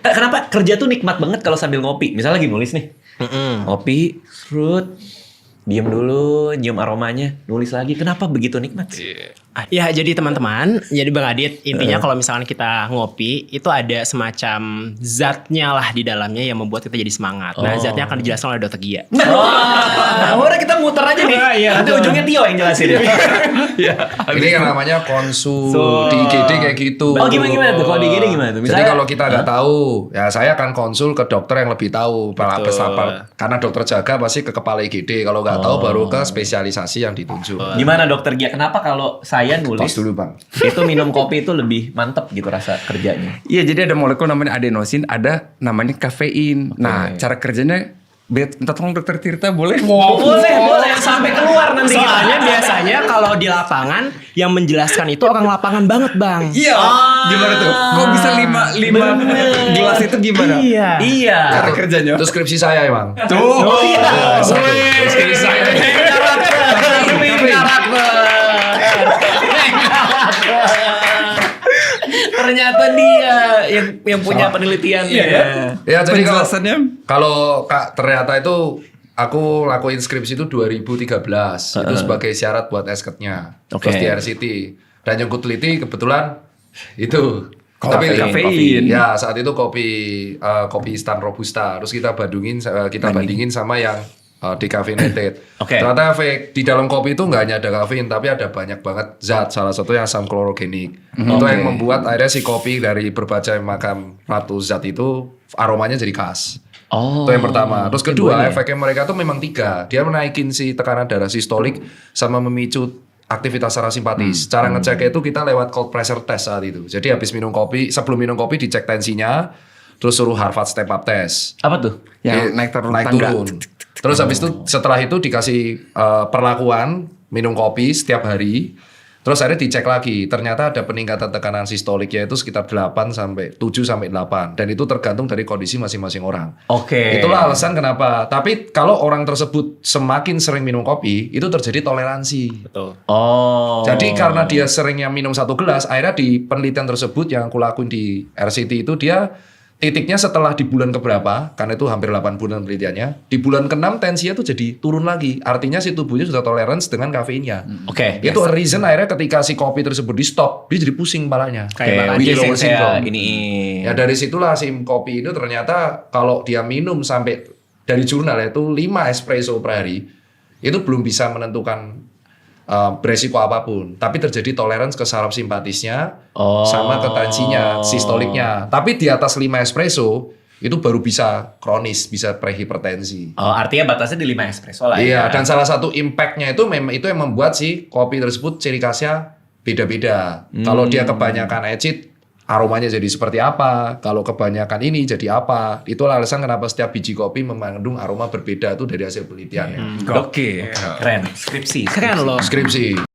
Kenapa kerja tuh nikmat banget kalau sambil ngopi? Misalnya lagi nulis nih. Ngopi, serut, diam dulu, nyium aromanya, nulis lagi. Kenapa begitu nikmat sih? Ya jadi teman-teman, jadi Bang Adit, intinya kalau misalkan kita ngopi, itu ada semacam zatnya lah di dalamnya yang membuat kita jadi semangat. Nah zatnya akan dijelaskan oleh Dr. Gia. Udah kita muter aja nih. Nanti ujungnya Tio yang jelasin. Ini yang namanya konsul di IGD kayak gitu. Oh gimana tuh? Kalau di IGD gimana tuh? Jadi kalau kita nggak tahu, ya saya akan konsul ke dokter yang lebih tahu. Karena dokter jaga pasti ke kepala IGD. Kalau nggak tahu baru ke spesialisasi yang ditunjuk. Gimana dokter Gia? Kenapa kalau saya nulis Tos dulu bang. itu minum kopi itu lebih mantep gitu rasa kerjanya? Iya, jadi ada molekul namanya adenosin, ada namanya kafein. Nah, cara kerjanya minta tolong dokter Tirta boleh? Boleh sampai keluar nanti. Soalnya biasanya kalau di lapangan yang menjelaskan itu orang lapangan banget Bang. Iya. Gimana tuh? Kok bisa lima gelas itu gimana? Iya. Cara kerjanya. Itu skripsi saya emang. Tuh. Skripsi saya. Ternyata dia yang punya penelitiannya. Iya. Ya jadi Penjelasannya. kalau Kak ternyata itu aku lakuin skripsi itu 2013 itu sebagai syarat buat esketnya. Oke. Terus di RCT dan yang ku teliti kebetulan itu Kafein. Ya saat itu kopi instan robusta. Terus kita bandingin sama yang decaffeinated. Oke. Ternyata di dalam kopi itu nggak hanya ada kafein tapi ada banyak banget zat. Salah satunya asam klorogenik. Itu yang membuat akhirnya si kopi dari berbagai macam ratus zat itu aromanya jadi khas. Oh. Itu yang pertama. Terus kedua, efeknya mereka tuh memang 3. Dia menaikin si tekanan darah sistolik sama memicu aktivitas parasimpatis. Cara ngeceknya itu kita lewat cold pressure test saat itu. Jadi habis minum kopi, sebelum minum kopi dicek tensinya, terus suruh Harvard step up test. Apa tuh? Yang naik turun. Terus habis itu setelah itu dikasih perlakuan minum kopi setiap hari. Terus akhirnya dicek lagi, ternyata ada peningkatan tekanan sistoliknya itu sekitar 7 sampai 8 dan itu tergantung dari kondisi masing-masing orang. Oke. Itulah alasan kenapa. Tapi kalau orang tersebut semakin sering minum kopi, itu terjadi toleransi. Betul. Oh. Jadi karena dia seringnya minum 1 gelas, akhirnya di penelitian tersebut yang aku lakuin di RCT itu dia titiknya setelah di bulan keberapa, karena itu hampir 8 bulan penelitiannya, di bulan ke-6 tensinya tuh jadi turun lagi. Artinya si tubuhnya sudah tolerance dengan kafeinnya. Oke. Itu reason akhirnya ketika si kopi tersebut di stop, dia jadi pusing kepalanya. Oke, Kayak which is Willower yang saya syndrome. ini. Ya dari situlah si kopi itu ternyata kalau dia minum sampai dari jurnal itu 5 espresso per hari, itu belum bisa menentukan beresiko apapun. Tapi terjadi tolerance ke saraf simpatisnya sama ke tensinya, sistoliknya. Tapi di atas 5 espresso itu baru bisa kronis, bisa prehipertensi. Oh, artinya batasnya di 5 espresso lah Iya, ya. dan salah satu impact-nya itu memang itu yang membuat si kopi tersebut ciri khasnya beda-beda. Kalau dia kebanyakan acid, aromanya jadi seperti apa. Kalau kebanyakan ini jadi apa. Itulah alasan kenapa setiap biji kopi mengandung aroma berbeda tuh dari hasil penelitiannya. Oke. Keren. Skripsi. Keren loh. Skripsi.